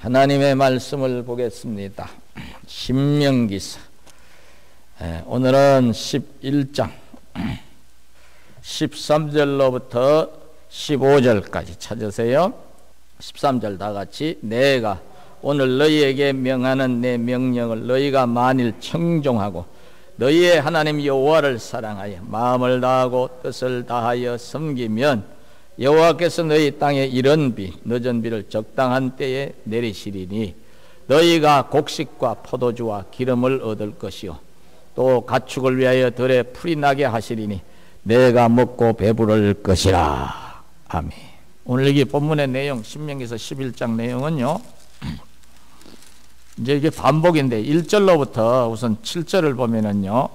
하나님의 말씀을 보겠습니다. 신명기서 오늘은 11장 13절로부터 15절까지 찾으세요. 13절 다 같이. 내가 오늘 너희에게 명하는 내 명령을 너희가 만일 청종하고 너희의 하나님 여호와를 사랑하여 마음을 다하고 뜻을 다하여 섬기면 여호와께서 너희 땅에 이른 비 늦은 비를 적당한 때에 내리시리니 너희가 곡식과 포도주와 기름을 얻을 것이요 또 가축을 위하여 들에 풀이 나게 하시리니 내가 먹고 배부를 것이라. 아멘. 오늘 여기 본문의 내용, 신명기서 11장 내용은요, 이제 이게 반복인데 1절로부터 우선 7절을 보면은요,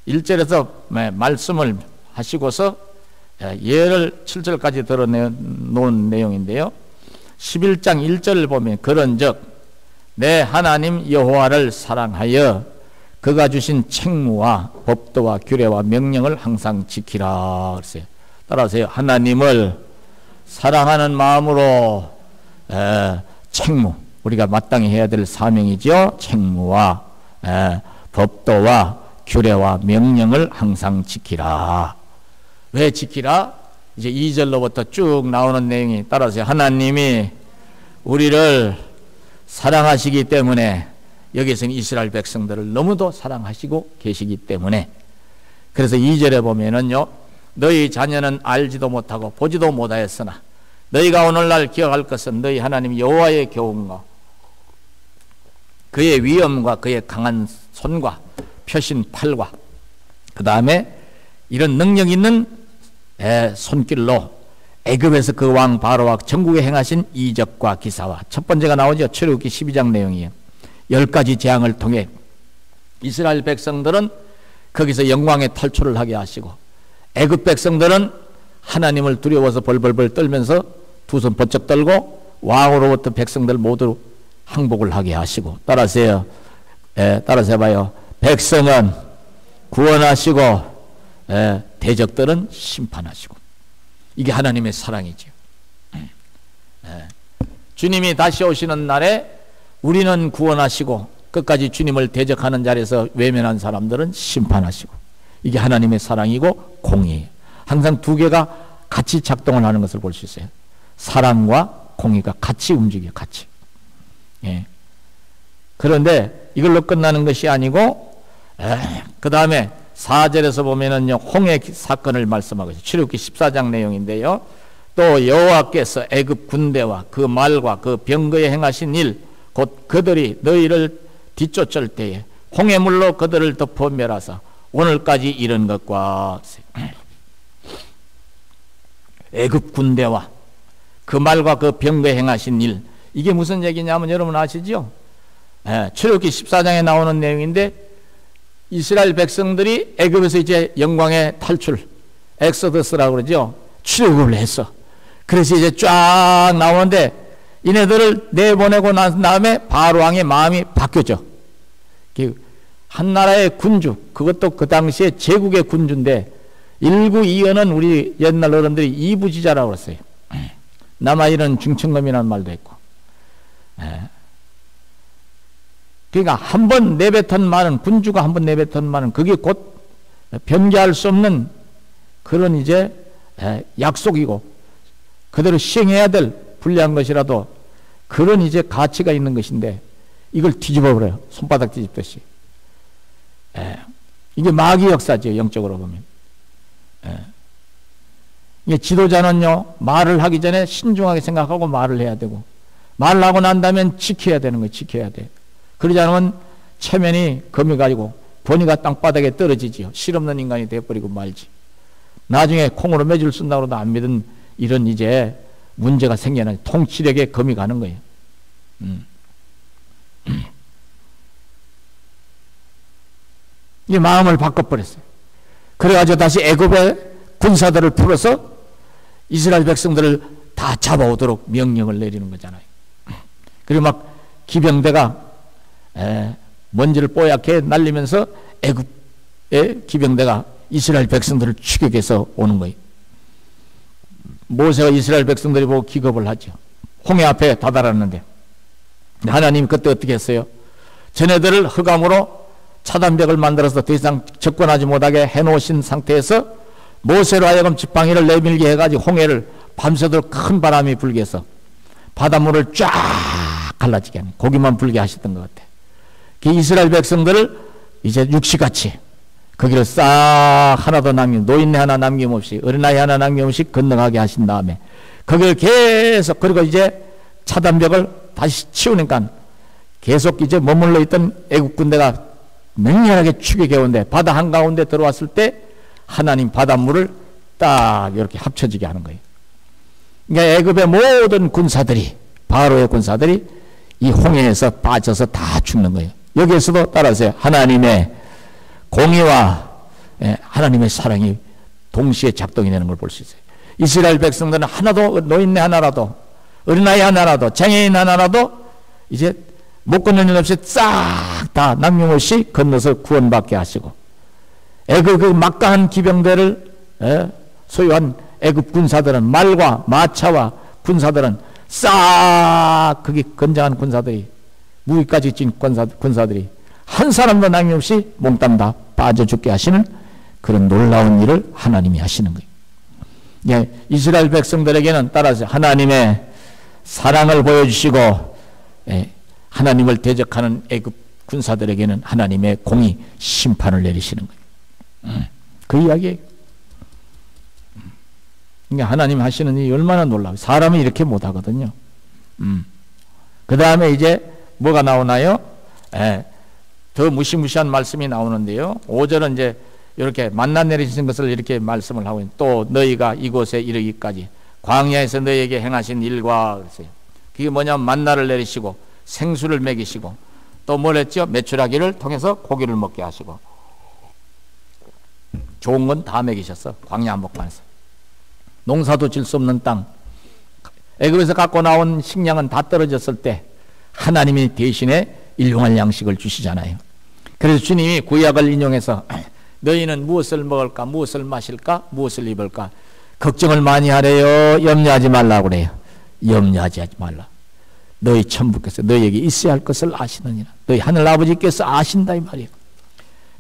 1절에서 말씀을 하시고서 예를 7절까지 들어놓은 내용인데요, 11장 1절을 보면 그런즉 내 하나님 여호와를 사랑하여 그가 주신 책무와 법도와 규례와 명령을 항상 지키라 그랬어요. 따라하세요. 하나님을 사랑하는 마음으로 책무, 우리가 마땅히 해야 될 사명이죠. 책무와 법도와 규례와 명령을 항상 지키라. 왜 지키라? 이제 2절로부터 쭉 나오는 내용이 따라서 하나님이 우리를 사랑하시기 때문에 여기서는 이스라엘 백성들을 너무도 사랑하시고 계시기 때문에, 그래서 2절에 보면은요, 너희 자녀는 알지도 못하고 보지도 못하였으나 너희가 오늘날 기억할 것은 너희 하나님 여호와의 교훈과 그의 위엄과 그의 강한 손과 펴신 팔과 그 다음에 이런 능력 있는 손길로 애굽에서 그 왕 바로와 전국에 행하신 이적과 기사와, 첫 번째가 나오죠. 출애굽기 12장 내용이에요. 10가지 재앙을 통해 이스라엘 백성들은 거기서 영광의 탈출을 하게 하시고, 애굽 백성들은 하나님을 두려워서 벌벌벌 떨면서 두 손 번쩍 떨고 왕으로부터 백성들 모두 항복을 하게 하시고, 따라서 봐요. 백성은 구원하시고 대적들은 심판하시고. 이게 하나님의 사랑이죠. 주님이 다시 오시는 날에 우리는 구원하시고 끝까지 주님을 대적하는 자리에서 외면한 사람들은 심판하시고. 이게 하나님의 사랑이고 공의예요. 항상 두 개가 같이 작동을 하는 것을 볼 수 있어요. 사랑과 공의가 같이 움직여요. 같이. 그런데 이걸로 끝나는 것이 아니고 그 다음에 4절에서 보면은요, 홍해 사건을 말씀하고 있어요. 출애굽기 14장 내용인데요, 또 여호와께서 애굽 군대와 그 말과 그 병거에 행하신 일, 곧 그들이 너희를 뒤쫓을 때에 홍해물로 그들을 덮어 멸하사 오늘까지 이른 것과 애굽 군대와 그 말과 그 병거에 행하신 일, 이게 무슨 얘기냐면 여러분 아시죠? 출애굽기 14장에 나오는 내용인데, 이스라엘 백성들이 애굽에서 이제 영광의 탈출, 엑소더스라고 그러죠. 출애굽을 했어. 그래서 이제 쫙 나오는데 이네들을 내보내고 난 다음에 바로 왕의 마음이 바뀌었죠. 한 나라의 군주, 그것도 그 당시에 제국의 군주인데, 일구이연은 우리 옛날 어른들이 이부지자라고 그랬어요. 남아이는 중천검이라는 말도 했고. 그러니까 한 번 내뱉은 말은, 군주가 한 번 내뱉은 말은 그게 곧 변개할 수 없는 그런 이제 약속이고 그대로 시행해야 될 불리한 것이라도 그런 이제 가치가 있는 것인데, 이걸 뒤집어 버려요. 손바닥 뒤집듯이. 이게 마귀 역사죠. 영적으로 보면. 이게 지도자는요, 말을 하기 전에 신중하게 생각하고 말을 해야 되고, 말을 하고 난 다음엔 지켜야 되는 거예요. 지켜야 돼. 그러지 않으면 체면이 검이 가지고 본이가 땅바닥에 떨어지지요. 실없는 인간이 되어버리고 말지. 나중에 콩으로 매줄 쓴다고 해도 안 믿은 이런 이제 문제가 생겨나요. 통치력에 검이 가는 거예요. 이 마음을 바꿔버렸어요. 그래가지고 다시 애굽의 군사들을 풀어서 이스라엘 백성들을 다 잡아오도록 명령을 내리는 거잖아요. 그리고 막 기병대가 먼지를 뽀얗게 날리면서 애굽의 기병대가 이스라엘 백성들을 추격해서 오는 거예요. 모세가 이스라엘 백성들이 보고 기겁을 하죠. 홍해 앞에 다다랐는데 하나님 그때 어떻게 했어요? 쟤네들을 흑암으로 차단벽을 만들어서 더 이상 접근하지 못하게 해놓으신 상태에서 모세로 하여금 지팡이를 내밀게 해가지고 홍해를 밤새도록 큰 바람이 불게 해서 바닷물을 쫙 갈라지게 하는, 고기만 불게 하셨던 것 같아. 그 이스라엘 백성들을 이제 육시같이 거기를 싹 하나도 노인네 하나 남김없이, 어린아이 하나 남김없이 건너가게 하신 다음에 거기를 계속, 그리고 이제 차단벽을 다시 치우니까 계속 이제 머물러 있던 애국 군대가 맹렬하게 추격해오는데 바다 한가운데 들어왔을 때 하나님 바닷물을 딱 이렇게 합쳐지게 하는 거예요. 그러니까 애굽의 모든 군사들이, 바로의 군사들이 이 홍해에서 빠져서 다 죽는 거예요. 여기에서도 따라서요, 하나님의 공의와 하나님의 사랑이 동시에 작동이 되는 걸 볼 수 있어요. 이스라엘 백성들은 하나도, 노인네 하나라도, 어린아이 하나라도, 장애인 하나라도 이제 못 건너는 일 없이 싹 다 남김없이 건너서 구원받게 하시고, 애굽 그 막강한 기병대를 소유한 애굽 군사들은, 말과 마차와 군사들은 싹, 거기 건장한 군사들이, 무기까지 찐 군사들이 한 사람도 남김없이 몽땅 다 빠져 죽게 하시는 그런 놀라운 일을 하나님이 하시는 거예요. 예, 이스라엘 백성들에게는 따라서 하나님의 사랑을 보여주시고, 하나님을 대적하는 애굽 군사들에게는 하나님의 공의 심판을 내리시는 거예요. 그 이야기예요. 그러니까 하나님 하시는 일이 얼마나 놀라워요. 사람이 이렇게 못하거든요. 그 다음에 이제 뭐가 나오나요? 더 무시무시한 말씀이 나오는데요. 5절은 이제 이렇게 만나 내리신 것을 이렇게 말씀을 하고 있는, 또 너희가 이곳에 이르기까지 광야에서 너희에게 행하신 일과, 그랬어요. 그게 뭐냐면 만나를 내리시고 생수를 먹이시고, 또 뭘 했죠? 메추라기를 통해서 고기를 먹게 하시고, 좋은 건 다 먹이셨어. 광야 한복판에서 농사도 질 수 없는 땅, 애굽에서 갖고 나온 식량은 다 떨어졌을 때 하나님이 대신에 일용할 양식을 주시잖아요. 그래서 주님이 구약을 인용해서 너희는 무엇을 먹을까, 무엇을 마실까, 무엇을 입을까 걱정을 많이 하래요. 염려하지 말라고 그래요. 염려하지 말라. 너희 천부께서 너희에게 있어야 할 것을 아시느니라. 너희 하늘 아버지께서 아신다, 이 말이에요.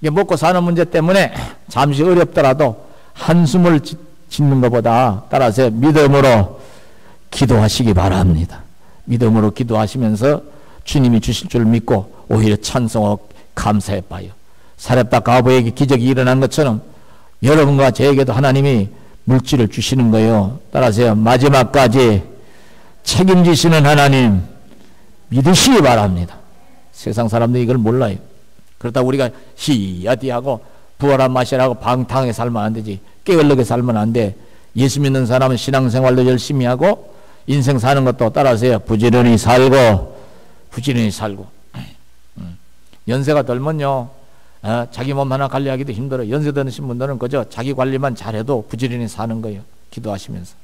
이게 먹고 사는 문제 때문에 잠시 어렵더라도 한숨을 짓는 것보다 따라서 믿음으로 기도하시기 바랍니다. 믿음으로 기도하시면서 주님이 주실 줄 믿고 오히려 찬송하고 감사해 봐요. 사렙다 가보에게 기적이 일어난 것처럼 여러분과 저에게도 하나님이 물질을 주시는 거예요. 따라서 마지막까지 책임지시는 하나님 믿으시기 바랍니다. 세상 사람들이 이걸 몰라요. 그렇다고 우리가 히야디하고 부어라 마시라고 방탕하게 살면 안 되지. 게을르게 살면 안 돼. 예수 믿는 사람은 신앙생활도 열심히 하고 인생 사는 것도 따라서요, 부지런히 살고 연세가 들면요, 자기 몸 하나 관리하기도 힘들어. 연세 드신 분들은 그저 자기 관리만 잘해도 부지런히 사는 거예요. 기도하시면서.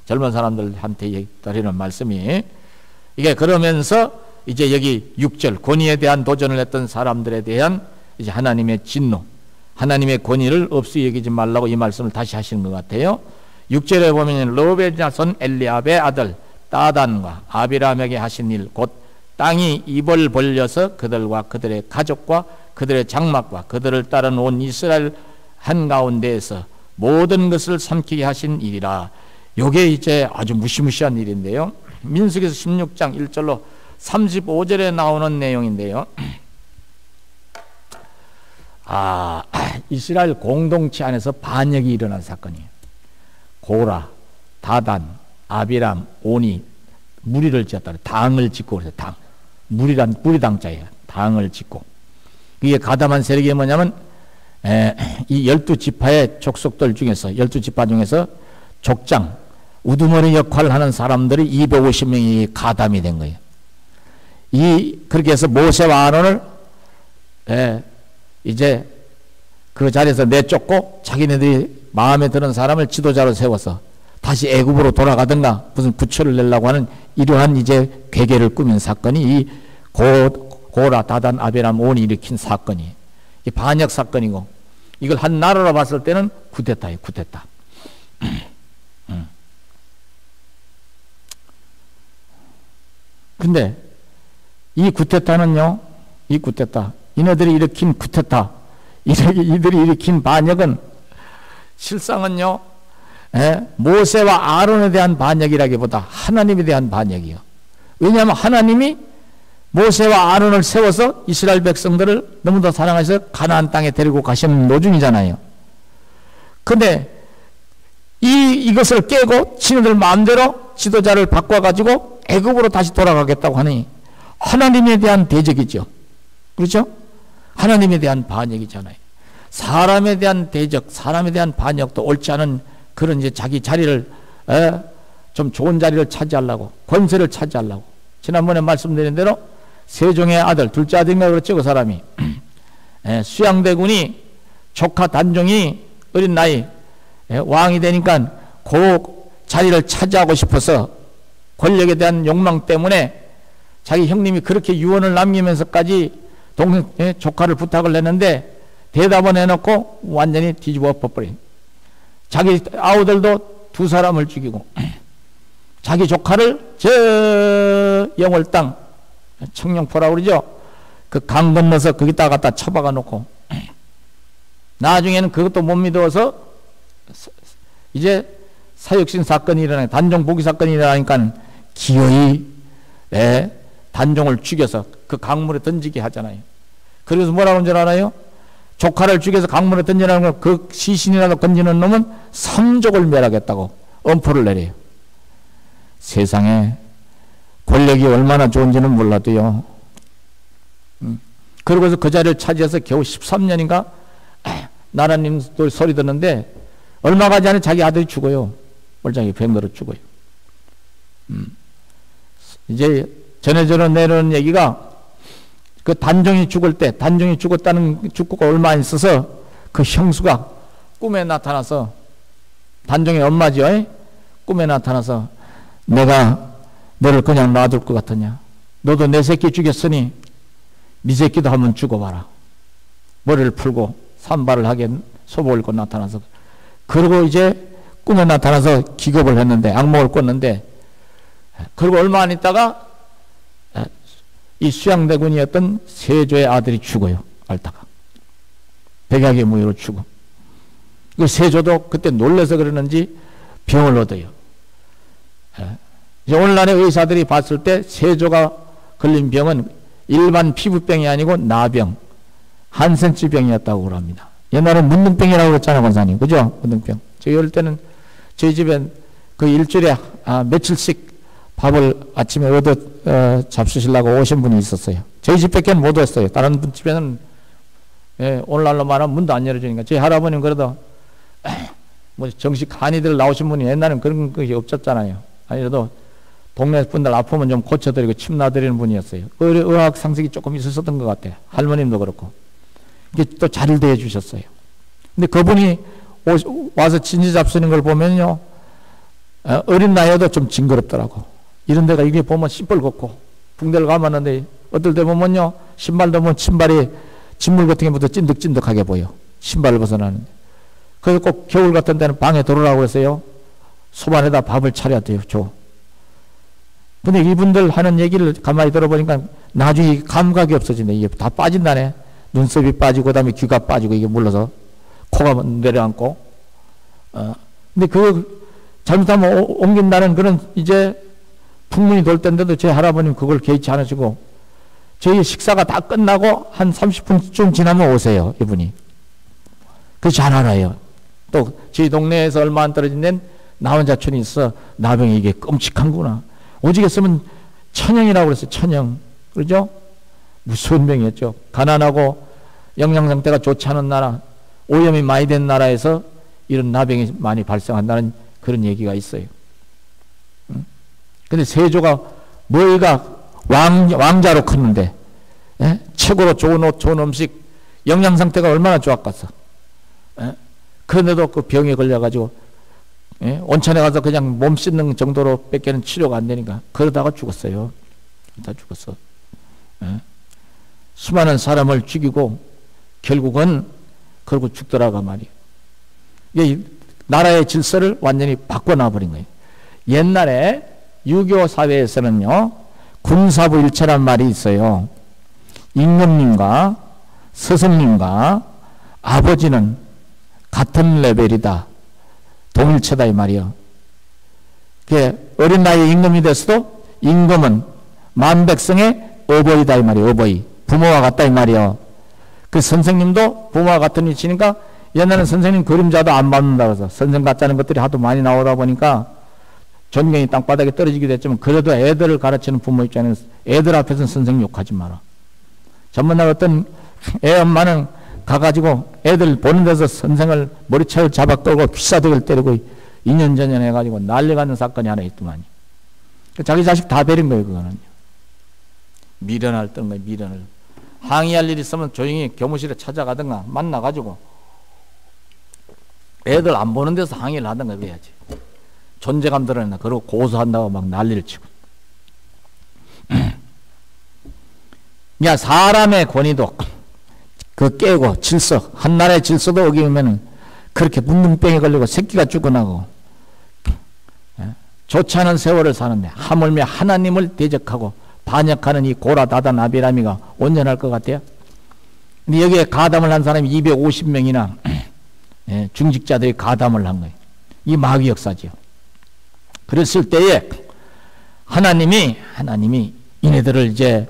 젊은 사람들한테 드리는 말씀이, 이게 그러면서 이제 여기 6절 권위에 대한 도전을 했던 사람들에 대한 이제 하나님의 진노, 하나님의 권위를 없이 여기지 말라고 이 말씀을 다시 하시는 것 같아요. 6절에 보면 르우벤 자손 엘리압의 아들 따단과 아비람에게 하신 일, 곧 땅이 입을 벌려서 그들과 그들의 가족과 그들의 장막과 그들을 따른 온 이스라엘 한가운데에서 모든 것을 삼키게 하신 일이라. 요게 이제 아주 무시무시한 일인데요. 민수기서 16장 1절로 35절에 나오는 내용인데요. 이스라엘 공동체 안에서 반역이 일어난 사건이에요. 고라, 다단, 아비람, 오니 무리를 지었다. 당을 짓고 그래서 당. 무리당자예요. 당을 짓고. 이게 가담한 세력이 뭐냐면 이 12지파의 족속들 중에서 12지파 중에서 족장, 우두머리 역할을 하는 사람들이 250명이 가담이 된 거예요. 그렇게 해서 모세와 아론을 이제 그 자리에서 내쫓고 자기네들이 마음에 드는 사람을 지도자로 세워서 다시 애굽으로 돌아가든가 무슨 부처를 내려고 하는 이러한 이제 괴계를 꾸민 사건이 이 고라, 다단, 아비람, 온이 일으킨 사건이에요. 이 반역 사건이고, 이걸 한 나라로 봤을 때는 쿠데타예요. 쿠데타. 근데 이 구테타는요, 이 구테타, 이네들이 일으킨 구테타, 이들이 일으킨 반역은 실상은요, 모세와 아론에 대한 반역이라기보다 하나님에 대한 반역이요. 왜냐하면 하나님이 모세와 아론을 세워서 이스라엘 백성들을 너무도 사랑하셔서 가나안 땅에 데리고 가시는 노중이잖아요. 근데 이것을 깨고 지네들 마음대로 지도자를 바꿔가지고 애굽으로 다시 돌아가겠다고 하니 하나님에 대한 대적이죠. 그렇죠? 하나님에 대한 반역이잖아요. 사람에 대한 대적, 사람에 대한 반역도 옳지 않은 그런 이제 자기 자리를 좀 좋은 자리를 차지하려고, 권세를 차지하려고. 지난번에 말씀드린 대로 세종의 아들, 둘째 아들인가 그렇죠, 그 사람이. 수양대군이 조카 단종이 어린 나이 왕이 되니까 그 자리를 차지하고 싶어서 권력에 대한 욕망 때문에 자기 형님이 그렇게 유언을 남기면서까지 조카를 부탁을 했는데 대답은 해놓고 완전히 뒤집어 엎어버린. 자기 아우들도 두 사람을 죽이고 자기 조카를 저 영월 땅 청룡포라고 그러죠. 그 강 건너서 거기다 갖다 처박아 놓고 나중에는 그것도 못 믿어서 이제 사육신 사건이 일어나니까, 단종 보기 사건이 일어나니까 기어이 단종을 죽여서 그 강물에 던지게 하잖아요. 그래서 뭐라고 하는 줄 알아요? 조카를 죽여서 강물에 던지라는 걸 그 시신이라도 건지는 놈은 삼족을 멸하겠다고 엄포를 내려요. 세상에 권력이 얼마나 좋은지는 몰라도요. 그러고서 그 자리를 차지해서 겨우 13년인가 나라님도 소리 듣는데 얼마 가지 않에 자기 아들이 죽어요. 멀쩡히 병들어 죽어요. 이제 전해져는 내려오는 얘기가 그 단종이 죽을 때, 단종이 죽었다는 죽고가 얼마 안 있어서 그 형수가 꿈에 나타나서, 단종의 엄마죠. 꿈에 나타나서 내가 너를 그냥 놔둘 것 같으냐? 너도 내 새끼 죽였으니 네 새끼도 한번 죽어봐라. 머리를 풀고 산발을 하게 소복 입고 나타나서, 그리고 이제 꿈에 나타나서 기겁을 했는데, 악몽을 꿨는데, 그리고 얼마 안 있다가 이 수양대군이었던 세조의 아들이 죽어요. 앓다가 백약의 무효로 죽어. 그 세조도 그때 놀라서 그러는지 병을 얻어요. 오늘날의 의사들이 봤을 때 세조가 걸린 병은 일반 피부병이 아니고 나병, 한센치병이었다고 합니다. 옛날에 문둥병이라고 그랬잖아요, 권사님. 그죠? 문둥병. 저희 어릴 때는 저희 집엔 그 일주일에 며칠씩 밥을 아침에 얻어 잡수시려고 오신 분이 있었어요. 저희 집밖에 못 왔어요. 다른 분 집에는 오늘날로 말하면 문도 안 열어주니까. 저희 할아버님 그래도 뭐 정식 한의들 나오신 분이 옛날에는 그런 것이 없었잖아요. 아니라도 동네 분들 아프면 좀 고쳐드리고 침 놔드리는 분이었어요. 의학 상식이 조금 있었던 것 같아요. 할머님도 그렇고. 이게 또 잘 대해주셨어요. 근데 그분이 와서 진지 잡수는 걸 보면요, 어린 나이에도 좀 징그럽더라고. 이런 데가 이게 보면 시뻘겋고 붕대를 감았는데 어떨 때 보면요, 신발도 보면 신발이 진물 같은 게 묻어 찐득찐득하게 보여. 신발을 벗어나는데. 그래서 꼭 겨울 같은 데는 방에 들어오라고 해서요, 소반에다 밥을 차려야 돼요. 줘. 근데 이분들 하는 얘기를 가만히 들어보니까 나중에 감각이 없어진다. 이게 다 빠진다네. 눈썹이 빠지고 그다음에 귀가 빠지고 이게 물러서 코가 내려앉고. 근데 그 잘못하면 옮긴다는 그런 이제 풍문이 돌 때인데도 제 할아버님 그걸 개의치 않으시고 저희 식사가 다 끝나고 한 30분쯤 지나면 오세요. 이분이. 그거 잘 알아요. 또 저희 동네에서 얼마 안 떨어진 데는 나원자촌이 있어. 나병이 이게 끔찍한구나. 오직했으면 천형이라고 그랬어요. 천형. 그러죠? 무서운 병이었죠. 가난하고 영양 상태가 좋지 않은 나라, 오염이 많이 된 나라에서 이런 나병이 많이 발생한다는 그런 얘기가 있어요. 근데 세조가 뭐가 왕자로 컸는데, 최고로 좋은 옷, 좋은 음식, 영양 상태가 얼마나 좋았겠어. 그런데도 그 병에 걸려가지고, 온천에 가서 그냥 몸 씻는 정도로 뺏기는 치료가 안 되니까 그러다가 죽었어요. 다 죽었어. 수많은 사람을 죽이고 결국은 그러고 죽더라고 말이에요. 이게 나라의 질서를 완전히 바꿔놔버린 거예요. 옛날에 유교 사회에서는요, 군사부일체란 말이 있어요. 임금님과 스승님과 아버지는 같은 레벨이다. 동일체다 이 말이요. 어린 나이에 임금이 됐어도 임금은 만백성의 어버이다 이 말이에요. 어버이. 부모와 같다 이 말이요. 그 선생님도 부모와 같은 위치니까 옛날에는 선생님 그림자도 안 받는다 그래서 선생 같자는 것들이 하도 많이 나오다 보니까 존경이 땅바닥에 떨어지기도 했지만 그래도 애들을 가르치는 부모 입장에는 애들 앞에서는 선생님 욕하지 마라. 전번날 어떤 애 엄마는 가가지고 애들 보는 데서 선생을 머리채를 잡아 끌고 귀싸대기를 때리고 2년 전에 해가지고 난리가 난 사건이 하나 있더만요. 자기 자식 다 베린 거예요. 그거는요. 미련을 떠는 거예요. 미련을. 항의할 일 있으면 조용히 교무실에 찾아가든가 만나가지고 애들 안 보는 데서 항의를 하든가 그래야지. 존재감 드러낸다. 그러고 고소한다고 막 난리를 치고. 야, 사람의 권위도 그 깨고 질서, 한 나라의 질서도 어기면은 그렇게 문둥병에 걸리고 새끼가 죽어나고 좋지 않은 세월을 사는데 하물며 하나님을 대적하고 반역하는 이 고라다단 아비라미가 온전할 것 같아요? 근데 여기에 가담을 한 사람이 250명이나 중직자들이 가담을 한 거예요. 이 마귀 역사지요. 그랬을 때에 하나님이 이네들을 이제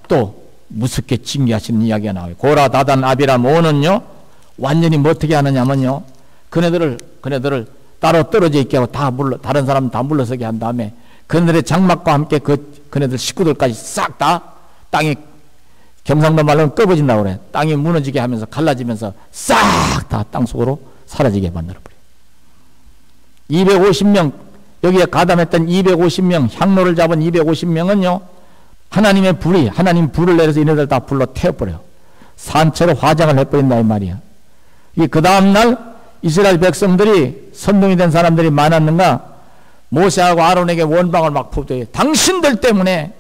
또 무섭게 징계하시는 이야기가 나와요. 고라다단 아비람 5는요 완전히 뭐 어떻게 하느냐면요 그네들을 따로 떨어져 있게 하고 다른 사람 다 물러서게 한 다음에 그네들의 장막과 함께 그네들 식구들까지 싹 다 땅이 경상도 말로는 꺼버진다고 그래. 땅이 무너지게 하면서 갈라지면서 싹 다 땅속으로 사라지게 만들어버려요. 250명 여기에 가담했던 250명 향로를 잡은 250명은요 하나님 불을 내려서 이네들 다 불로 태워버려요. 산채로 화장을 해버린다 이 말이야. 그 다음날 이스라엘 백성들이 선동이 된 사람들이 많았는가 모세하고 아론에게 원방을 막 퍼부어요. 당신들 때문에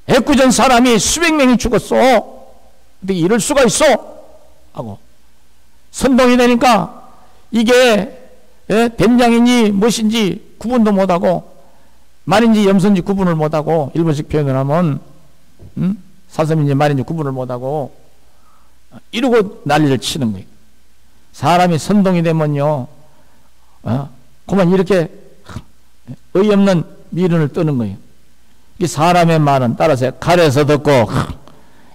애꿎은 사람이 수백 명이 죽었어. 어떻게 이럴 수가 있어? 하고 선동이 되니까 이게 된장인지 무엇인지 구분도 못하고 말인지 염소인지 구분을 못하고 일본식 표현을 하면 사슴인지 말인지 구분을 못하고 이러고 난리를 치는 거예요. 사람이 선동이 되면요 그만 이렇게 어이없는 미련을 떠는 거예요. 이 사람의 말은 따라서 칼에서 듣고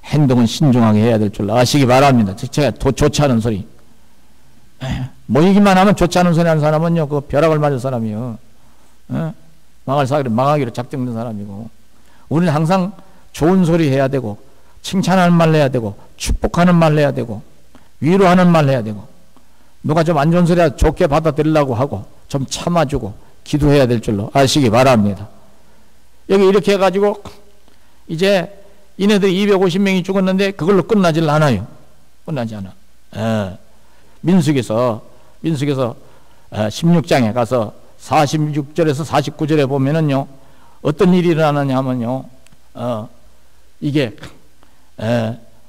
행동은 신중하게 해야 될 줄 아시기 바랍니다. 제가 좋지 않은 소리 모이기만 하면 좋지 않은 소리 하는 사람은요 그 벼락을 맞을 사람이요 망하기로 작정된 사람이고 우리는 항상 좋은 소리 해야 되고 칭찬하는 말 해야 되고 축복하는 말 해야 되고 위로하는 말 해야 되고 누가 좀 안 좋은 소리 좋게 받아들이려고 하고 좀 참아주고 기도해야 될 줄로 아시기 바랍니다. 여기 이렇게 해가지고 이제 이네들이 250명이 죽었는데 그걸로 끝나질 않아요. 끝나지 않아. 민수기서 16장에 가서 46절에서 49절에 보면은요 어떤 일이 일어나느냐 하면요 이게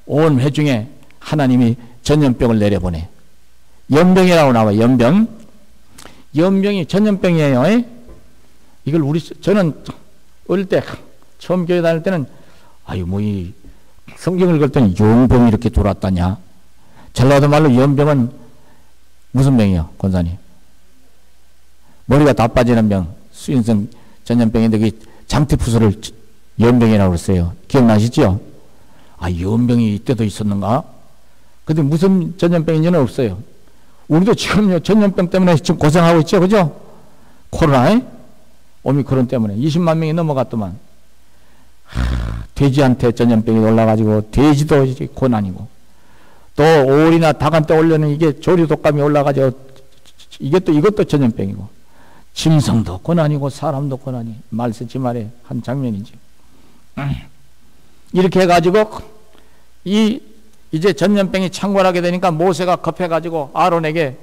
온 회중에 하나님이 전염병을 내려보내. 연병이라고 나와요. 연병이 전염병이에요. 이걸 저는 어릴 때 처음 교회 다닐 때는 이 성경을 읽더니 용병이 이렇게 돌았다냐. 전라도 말로 연병은 무슨 병이요, 권사님? 머리가 다 빠지는 병, 수인성 전염병인데 그 장티푸스를 연병이라고 그랬어요. 기억나시죠? 연병이 이때도 있었는가? 근데 무슨 전염병인지는 없어요. 우리도 지금요 전염병 때문에 지금 고생하고 있죠, 그죠? 코로나, 오미크론 때문에 20만 명이 넘어갔더만. 돼지한테 전염병이 올라가지고 돼지도 고난이고 또 오리나 닭한테 올려는 이게 조류 독감이 올라가지고 이것도 전염병이고 짐승도 고난이고 사람도 고난이 말 쓰지 말에 한 장면이죠. 이렇게 해가지고 이제 전염병이 창궐하게 되니까 모세가 급해가지고 아론에게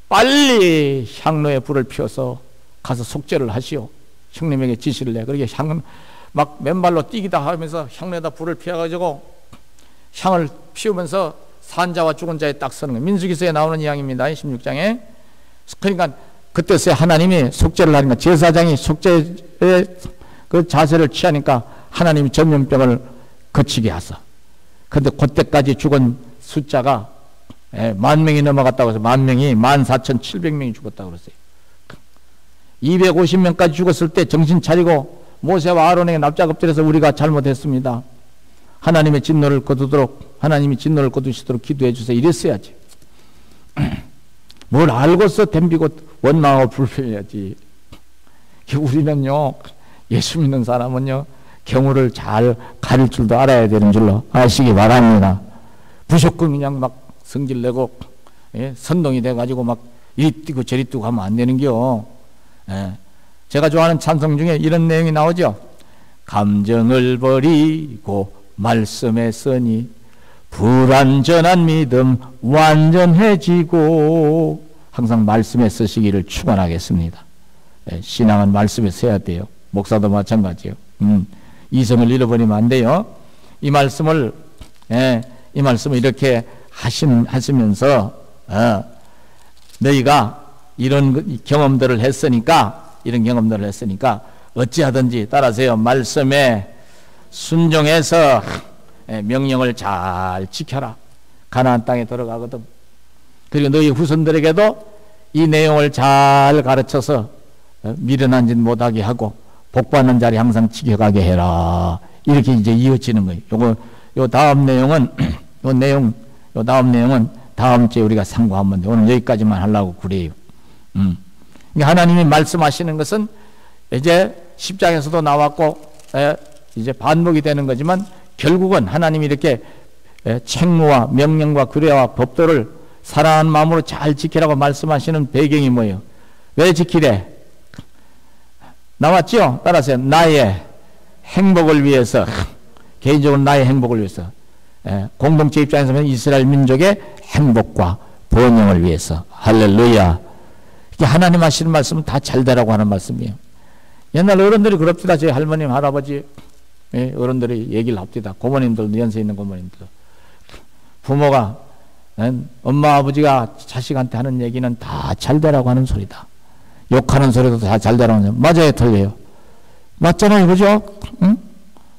빨리 향로에 불을 피워서 가서 속죄를 하시오. 형님에게 지시를 내. 그렇게 막 맨발로 뛰기다 하면서 향로에다 불을 피워가지고 향을 피우면서 산자와 죽은 자에 딱 서는 거예요. 민수기서에 나오는 이야기입니다. 16장에. 그러니까 그때서야 하나님이 속죄를 하니까 제사장이 속죄에 그 자세를 취하니까 하나님이 전염병을 거치게 하소. 근데 그때까지 죽은 숫자가 10,000명이 넘어갔다고 해서 10,000명이 14,700명이 죽었다고 그랬어요. 250명까지 죽었을 때 정신 차리고 모세와 아론에게 납작엎드려서 우리가 잘못했습니다. 하나님의 진노를 거두도록, 하나님이 진노를 거두시도록 기도해 주세요. 이랬어야지. 뭘 알고서 덤비고 원망하고 불평해야지. 우리는요, 예수 믿는 사람은요, 경우를 잘 가릴 줄도 알아야 되는 줄로 아시기 바랍니다. 무조건 그냥 막 성질내고 선동이 돼가지고 막 이리 뛰고 저리 뛰고 하면 안 되는겨. 제가 좋아하는 찬송 중에 이런 내용이 나오죠. 감정을 버리고 말씀에 쓰니 불완전한 믿음 완전해지고. 항상 말씀에 쓰시기를 축원하겠습니다. 신앙은 말씀에 써야 돼요. 목사도 마찬가지요. 이성을 잃어버리면 안 돼요. 이 말씀을 이렇게 하시면서 너희가 이런 경험들을 했으니까 어찌하든지 따라서요, 말씀에 순종해서 명령을 잘 지켜라. 가나안 땅에 들어가거든. 그리고 너희 후손들에게도 이 내용을 잘 가르쳐서 미련한 짓 못하게 하고 복받는 자리 항상 지켜가게 해라. 이렇게 이제 이어지는 거예요. 요 다음 내용은 다음 내용은 다음 주에 우리가 상고하면 돼. 오늘 여기까지만 하려고 그래요. 하나님이 말씀하시는 것은 이제 10장에서도 나왔고 이제 반복이 되는 거지만 결국은 하나님이 이렇게 책무와 명령과 규례와 법도를 사랑하는 마음으로 잘 지키라고 말씀하시는 배경이 뭐예요? 왜 지키래? 나왔죠? 따라서 나의 행복을 위해서, 개인적으로 나의 행복을 위해서, 공동체 입장에서 보면 이스라엘 민족의 행복과 번영을 위해서. 할렐루야. 이게 하나님 하시는 말씀은 다 잘 되라고 하는 말씀이에요. 옛날 어른들이 그럽디다. 제 할머님, 할아버지, 어른들이 얘기를 합디다. 고모님들도, 연세 있는 고모님들도. 부모가, 엄마, 아버지가 자식한테 하는 얘기는 다 잘 되라고 하는 소리다. 욕하는 소리도 다 잘 되라고 하는 소리. 맞아요, 틀려요? 맞잖아요, 그죠? 응?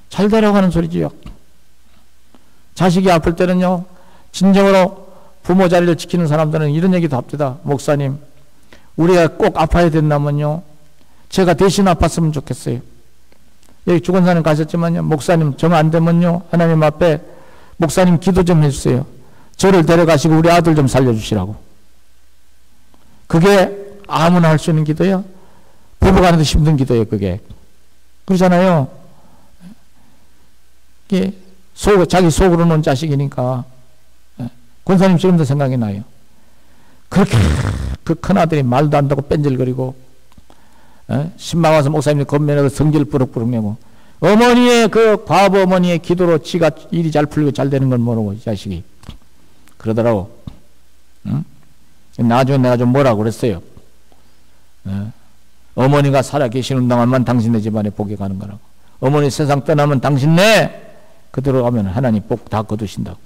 잘 되라고 하는 소리지요. 자식이 아플 때는요, 진정으로 부모 자리를 지키는 사람들은 이런 얘기도 합디다. 목사님, 우리가 꼭 아파야 된다면요, 제가 대신 아팠으면 좋겠어요. 여기 죽은 사람 가셨지만요, 목사님 정 안 되면요, 하나님 앞에 목사님 기도 좀 해주세요. 저를 데려가시고 우리 아들 좀 살려주시라고. 그게 아무나 할 수 있는 기도예요. 부부간에도 힘든 기도예요, 그게. 그러잖아요. 이게 자기 속으로 놓은 자식이니까. 권사님 지금도 생각이 나요. 그렇게 그 큰아들이 말도 안 듣고 뺀질거리고, 신방 와서 목사님이 건면해서 성질 뿌럭뿌럭 내고, 어머니의 그 과부 어머니의 기도로 지가 일이 잘 풀리고 잘 되는 건 모르고, 이 자식이. 그러더라고. 응? 나중에 내가 좀 뭐라고 그랬어요. 어머니가 살아계시는 동안만 당신네 집안에 복이 가는 거라고. 어머니 세상 떠나면 당신네 그대로 가면 하나님 복 다 거두신다고.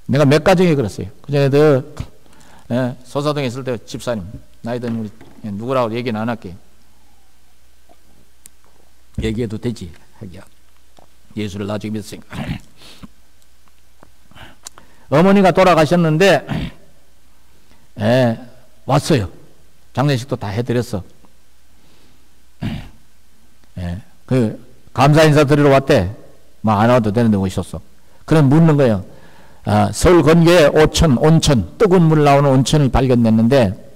내가 몇 가정에 그랬어요. 그전에도 소사동에 있을 때 집사님, 나이 든 우리 누구라고 얘기는 안 할게요. 얘기해도 되지. 하기야. 예수를 나중에 믿었으니까. 어머니가 돌아가셨는데 왔어요. 장례식도 다 해드렸어. 그 감사 인사 드리러 왔대. 막 안 와도 되는데 오셨어. 그럼 묻는 거예요. 서울 건교에 온천, 뜨거운 물 나오는 온천이 발견됐는데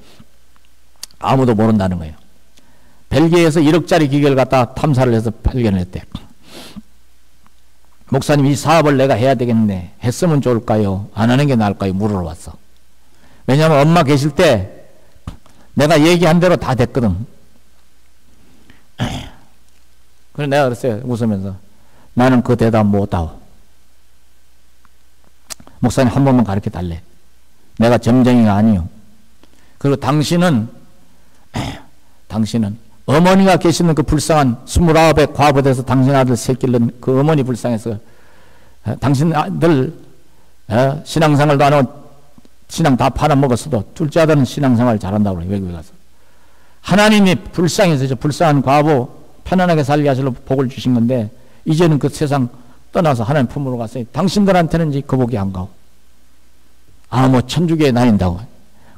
아무도 모른다는 거예요. 벨기에에서 1억짜리 기계를 갖다 탐사를 해서 발견을 했대. 목사님, 이 사업을 내가 해야 되겠네. 했으면 좋을까요? 안 하는 게 나을까요? 물으러 왔어. 왜냐하면 엄마 계실 때 내가 얘기한 대로 다 됐거든. 그래서 내가 그랬어요. 웃으면서. 나는 그 대답 못하오. 목사님 한 번만 가르쳐 달래. 내가 점쟁이가 아니요. 그리고 당신은 어머니가 계시는 그 불쌍한 29의 과부돼서 당신 아들 새끼를 낳은 그 어머니 불쌍해서 당신 아들 신앙생활도 안 하고 신앙 다 팔아먹었어도 둘째 아들은 신앙생활 잘한다고 그래요. 외국에 가서. 하나님이 불쌍해서 저 불쌍한 과부 편안하게 살게 하시려 복을 주신 건데 이제는 그 세상 떠나서 하나님 품으로 갔어요. 당신들한테는 이제 그 복이 안 가고 뭐 천주교에 다닌다고.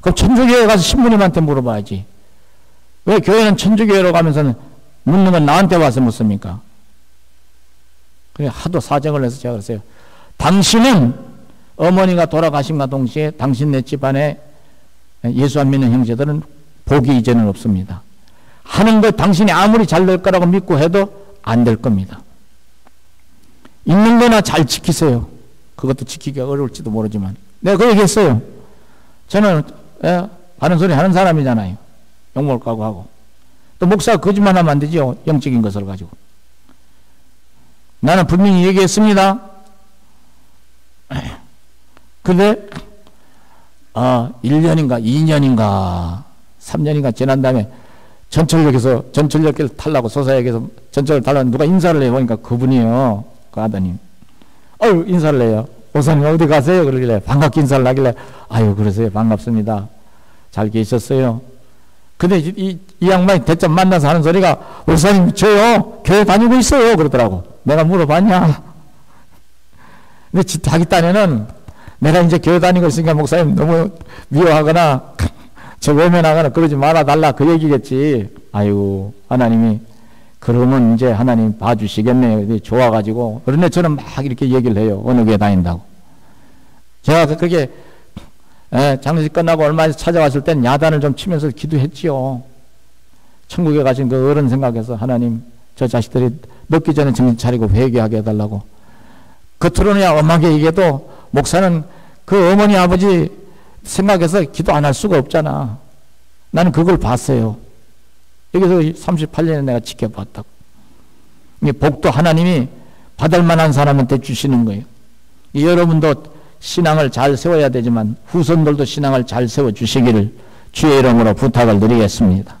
그럼 천주교에 가서 신부님한테 물어봐야지. 왜 교회는 천주교회로 가면서는 묻는 건 나한테 와서 묻습니까? 그래 하도 사정을 해서 제가 그랬어요. 당신은 어머니가 돌아가심과 동시에 당신네 집안에 예수 안 믿는 형제들은 복이 이제는 없습니다. 하는 것 당신이 아무리 잘 될 거라고 믿고 해도 안 될 겁니다. 있는 거나 잘 지키세요. 그것도 지키기가 어려울지도 모르지만 내가 그 얘기했어요. 저는 바른 소리 하는 사람이잖아요. 욕먹을 각오하고. 또 목사가 거짓말하면 안 되죠. 영적인 것을 가지고. 나는 분명히 얘기했습니다. 근데 1년인가 2년인가 3년인가 지난 다음에 전철역길 타려고 소사역에서 전철을 타려고 누가 인사를 해보니까 그분이요. 그 아드님. 인사를 해요. 목사님 어디 가세요? 그러길래 반갑게 인사를 하길래 그러세요. 반갑습니다. 잘 계셨어요. 근데 이 양반이 대뜸 만나서 하는 소리가 목사님 저요 교회 다니고 있어요. 그러더라고. 내가 물어봤냐? 근데 자기 딴에는 내가 이제 교회 다니고 있으니까 목사님 너무 미워하거나 저 외면하거나 그러지 말아달라 그 얘기겠지. 하나님이 그러면 이제 하나님 봐주시겠네요. 좋아가지고. 그런데 저는 막 이렇게 얘기를 해요. 어느 교회 다닌다고. 제가 그렇게 장례식 끝나고 얼마 전에 찾아왔을 땐 야단을 좀 치면서 기도했지요. 천국에 가신 그 어른 생각해서 하나님 저 자식들이 늦기 전에 정신 차리고 회개하게 해달라고. 겉으로는 엄하게 얘기해도 목사는 그 어머니 아버지 생각해서 기도 안 할 수가 없잖아. 나는 그걸 봤어요. 여기서 38년에 내가 지켜봤다고. 복도 하나님이 받을 만한 사람한테 주시는 거예요. 여러분도 신앙을 잘 세워야 되지만 후손들도 신앙을 잘 세워주시기를 주의 이름으로 부탁을 드리겠습니다.